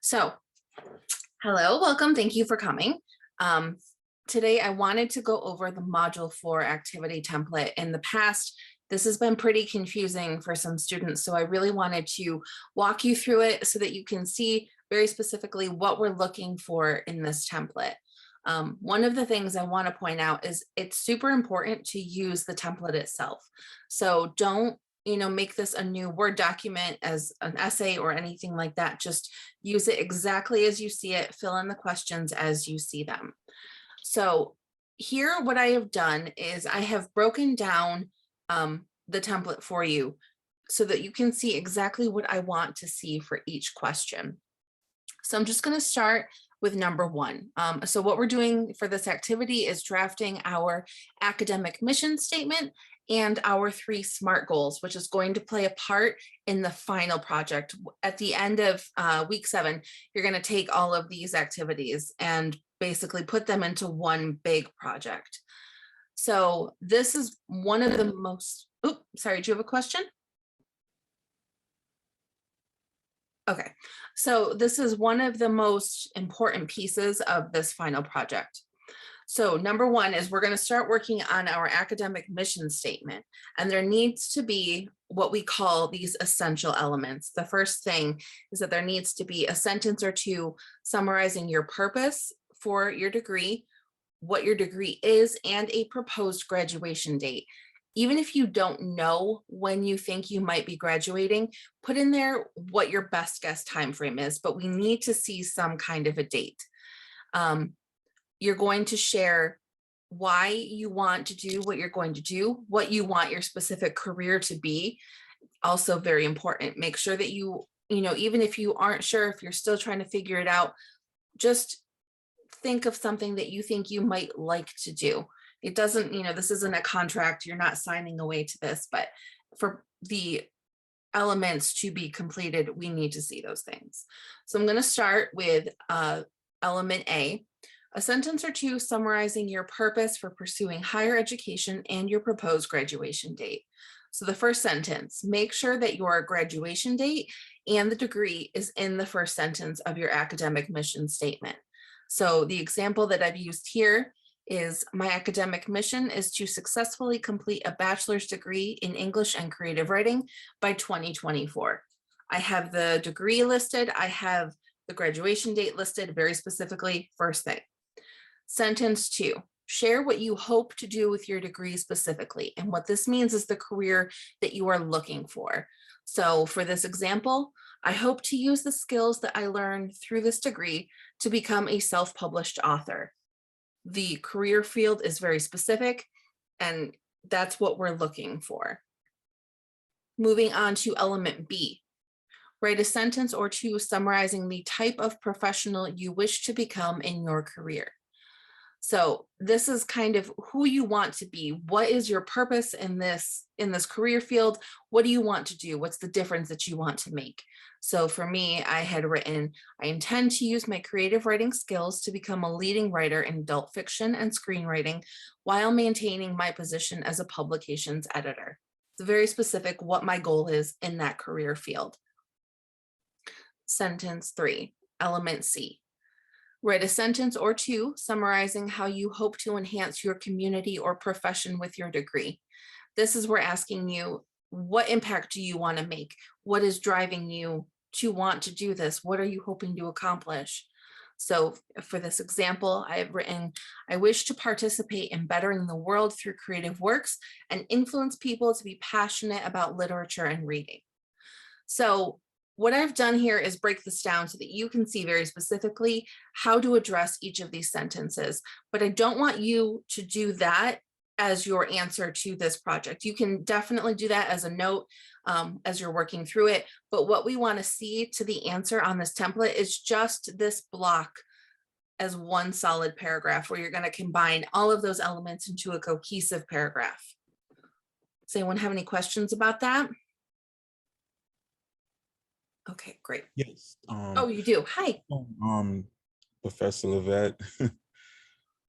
So, hello, welcome. Thank you for coming. Um, Today, I wanted to go over the Module 4 activity template. In the past, this has been pretty confusing for some students, so I really wanted to walk you through it so that you can see very specifically what we're looking for in this template. One of the things I want to point out is it's super important to use the template itself. So don't make this a new Word document as an essay or anything like that. Just use it exactly as you see it, fill in the questions as you see them. So here, what I have done is I have broken down the template for you so that you can see exactly what I want to see for each question. So I'm just going to start with number one. So what we're doing for this activity is drafting our academic mission statement and our 3 SMART goals, which is going to play a part in the final project. At the end of week 7, you're going to take all of these activities and basically put them into one big project. So this is one of the most, sorry, do you have a question? Okay, so this is one of the most important pieces of this final project. So number one is we're going to start working on our academic mission statement, and there needs to be what we call these essential elements. The first thing is that there needs to be a sentence or two summarizing your purpose for your degree, what your degree is, and a proposed graduation date. Even if you don't know when you think you might be graduating, put in there what your best guess time frame is, but we need to see some kind of a date. You're going to share why you want to do what you're going to do, what you want your specific career to be. Also very important. Make sure that even if you aren't sure, if you're still trying to figure it out, just think of something that you think you might like to do. It doesn't, this isn't a contract, you're not signing away to this, but for the elements to be completed, we need to see those things. So I'm going to start with element A, a sentence or two summarizing your purpose for pursuing higher education and your proposed graduation date. So the first sentence, make sure that your graduation date and the degree is in the first sentence of your academic mission statement. So the example that I've used here is my academic mission is to successfully complete a bachelor's degree in English and creative writing by 2024. I have the degree listed. I have the graduation date listed very specifically, first thing. Sentence 2, share what you hope to do with your degree specifically. And what this means is the career that you are looking for. So for this example, I hope to use the skills that I learned through this degree to become a self-published author. The career field is very specific, and that's what we're looking for. Moving on to element B, write a sentence or two summarizing the type of professional you wish to become in your career. So this is kind of who you want to be. What is your purpose in this career field? What do you want to do? What's the difference that you want to make? So for me, I had written, I intend to use my creative writing skills to become a leading writer in adult fiction and screenwriting while maintaining my position as a publications editor. It's very specific what my goal is in that career field. Sentence 3, element C. Write a sentence or two summarizing how you hope to enhance your community or profession with your degree. This is where asking you, what impact do you want to make? What is driving you to want to do this? What are you hoping to accomplish? So for this example, I have written, I wish to participate in bettering the world through creative works and influence people to be passionate about literature and reading. So what I've done here is break this down so that you can see very specifically how to address each of these sentences, but I don't want you to do that as your answer to this project. You can definitely do that as a note as you're working through it, but what we want to see to the answer on this template is just this block as one solid paragraph where you're going to combine all of those elements into a cohesive paragraph. Does anyone have any questions about that? Okay, great. Yes. Oh, you do. Hi. Professor Leavitt.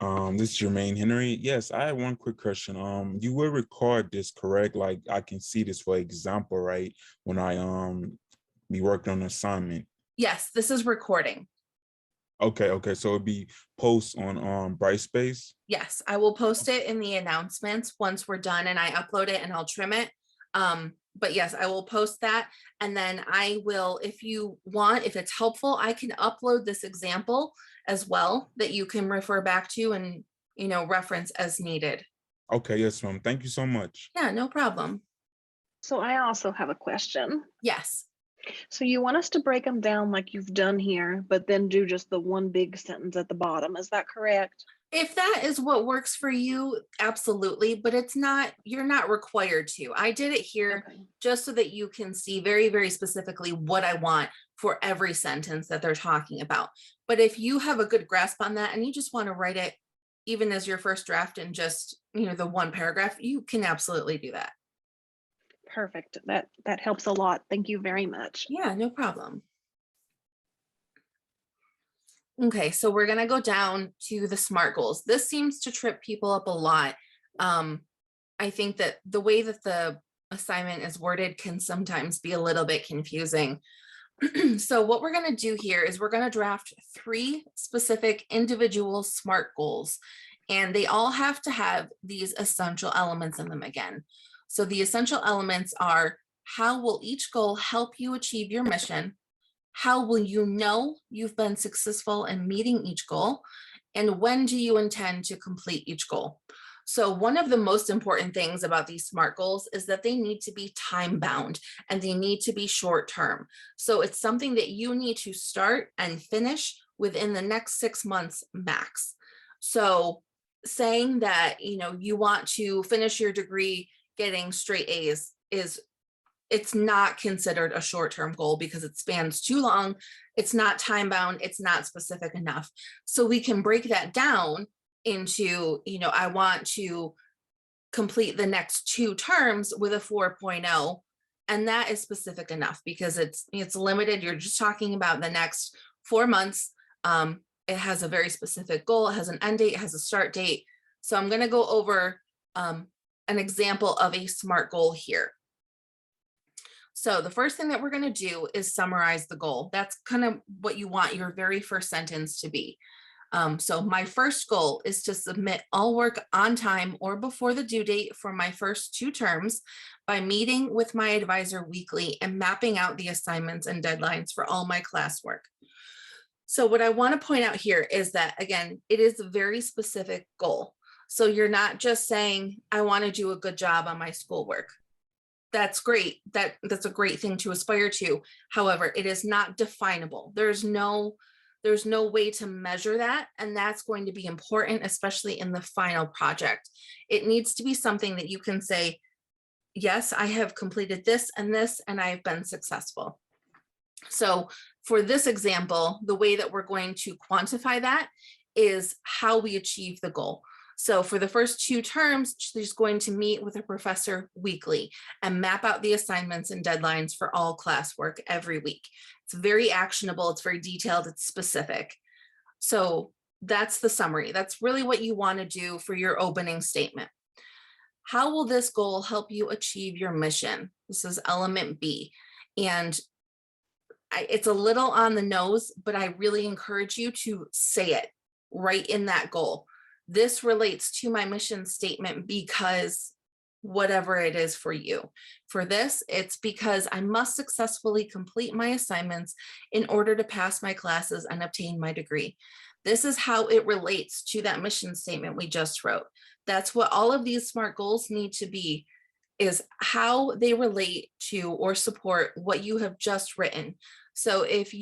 This is Jermaine Henry. Yes, I have one quick question. You will record this, correct? Like I can see this for example, right? When I be working on an assignment. Yes, this is recording. Okay, okay. So it'd be posts on Brightspace. Yes, I will post it in the announcements once we're done and I upload it and I'll trim it. But yes, I will post that. And then I will, if you want, if it's helpful, I can upload this example as well that you can refer back to and, reference as needed. Okay, yes, ma'am. Thank you so much. Yeah, no problem. So I also have a question. Yes. So you want us to break them down like you've done here, but then do just the one big sentence at the bottom. Is that correct? If that is what works for you, absolutely, but you're not required to. I did it here Okay. just so that you can see very, very specifically what I want for every sentence that they're talking about. But if you have a good grasp on that and you just want to write it even as your first draft in just, the one paragraph, you can absolutely do that. Perfect. That helps a lot. Thank you very much. Yeah, no problem. Okay, so we're gonna go down to the SMART goals. This seems to trip people up a lot. I think that the way that the assignment is worded can sometimes be a little bit confusing. So what we're gonna do here is we're gonna draft 3 specific individual SMART goals, and they all have to have these essential elements in them again. So the essential elements are: how will each goal help you achieve your mission? How will you know you've been successful in meeting each goal? And when do you intend to complete each goal? So one of the most important things about these SMART goals is that they need to be time bound and they need to be short term. So it's something that you need to start and finish within the next 6 months max. So saying that, you want to finish your degree getting straight A's it's not considered a short-term goal because it spans too long. It's not time bound. It's not specific enough. So we can break that down into, I want to complete the next 2 terms with a 4.0. And that is specific enough because it's limited. You're just talking about the next 4 months. It has a very specific goal. It has an end date, it has a start date. So I'm going to go over an example of a SMART goal here. So the first thing that we're going to do is summarize the goal. That's kind of what you want your very first sentence to be. So my first goal is to submit all work on time or before the due date for my first 2 terms by meeting with my advisor weekly and mapping out the assignments and deadlines for all my classwork. So what I want to point out here is that, again, it is a very specific goal. So you're not just saying, I want to do a good job on my schoolwork. That's great. That's a great thing to aspire to. However, it is not definable. There's no way to measure that. And that's going to be important, especially in the final project. It needs to be something that you can say, yes, I have completed this, and I've been successful. So for this example, the way that we're going to quantify that is how we achieve the goal. So for the first 2 terms, she's going to meet with a professor weekly and map out the assignments and deadlines for all classwork every week. It's very actionable, it's very detailed, it's specific. So that's the summary. That's really what you want to do for your opening statement. How will this goal help you achieve your mission? This is element B. And it's a little on the nose, but I really encourage you to say it right in that goal. This relates to my mission statement because whatever it is for you. For this, it's because I must successfully complete my assignments in order to pass my classes and obtain my degree. This is how it relates to that mission statement we just wrote. That's what all of these SMART goals need to be, is how they relate to or support what you have just written. So if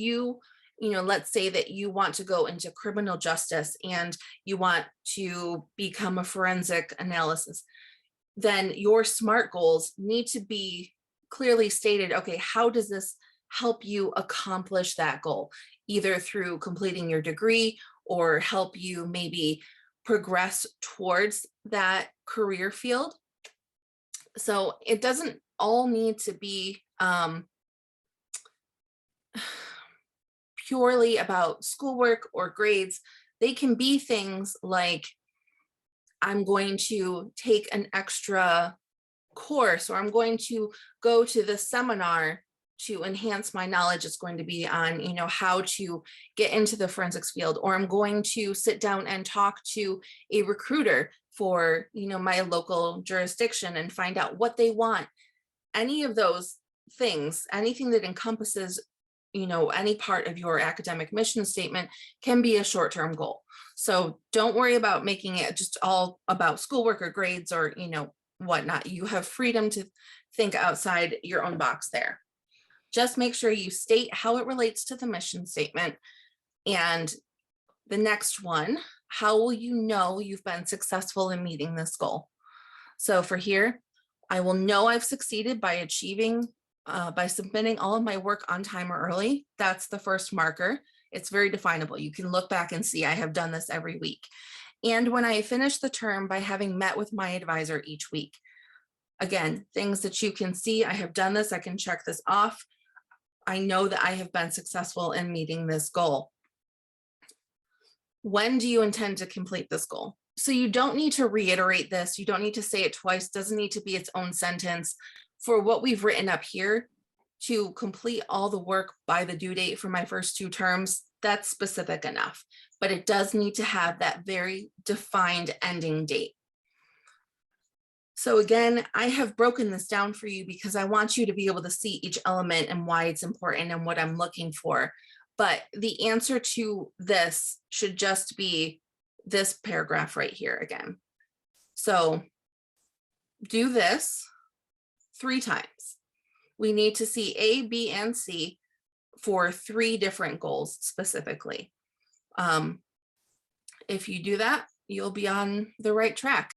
let's say that you want to go into criminal justice and you want to become a forensic analysis, then your SMART goals need to be clearly stated. Okay, how does this help you accomplish that goal? Either through completing your degree or help you maybe progress towards that career field. So it doesn't all need to be purely about schoolwork or grades. They can be things like, I'm going to take an extra course, or I'm going to go to the seminar to enhance my knowledge, it's going to be on, you know, how to get into the forensics field, or I'm going to sit down and talk to a recruiter for, you know, my local jurisdiction and find out what they want. Any of those things, anything that encompasses, you know, any part of your academic mission statement can be a short-term goal. So don't worry about making it just all about schoolwork or grades or, you know, whatnot. You have freedom to think outside your own box there. Just make sure you state how it relates to the mission statement. And the next one, how will you know you've been successful in meeting this goal? So for here, I will know I've succeeded by achieving, by submitting all of my work on time or early. That's the first marker. It's very definable. You can look back and see I have done this every week. And when I finish the term, by having met with my advisor each week. Again, things that you can see, I have done this, I can check this off. I know that I have been successful in meeting this goal. When do you intend to complete this goal? So you don't need to reiterate this. You don't need to say it twice. Doesn't need to be its own sentence. For what we've written up here, to complete all the work by the due date for my first 2 terms, that's specific enough. But it does need to have that very defined ending date. So again, I have broken this down for you because I want you to be able to see each element and why it's important and what I'm looking for. But the answer to this should just be this paragraph right here again. So do this 3 times. We need to see A, B, and C for 3 different goals specifically. If you do that, you'll be on the right track.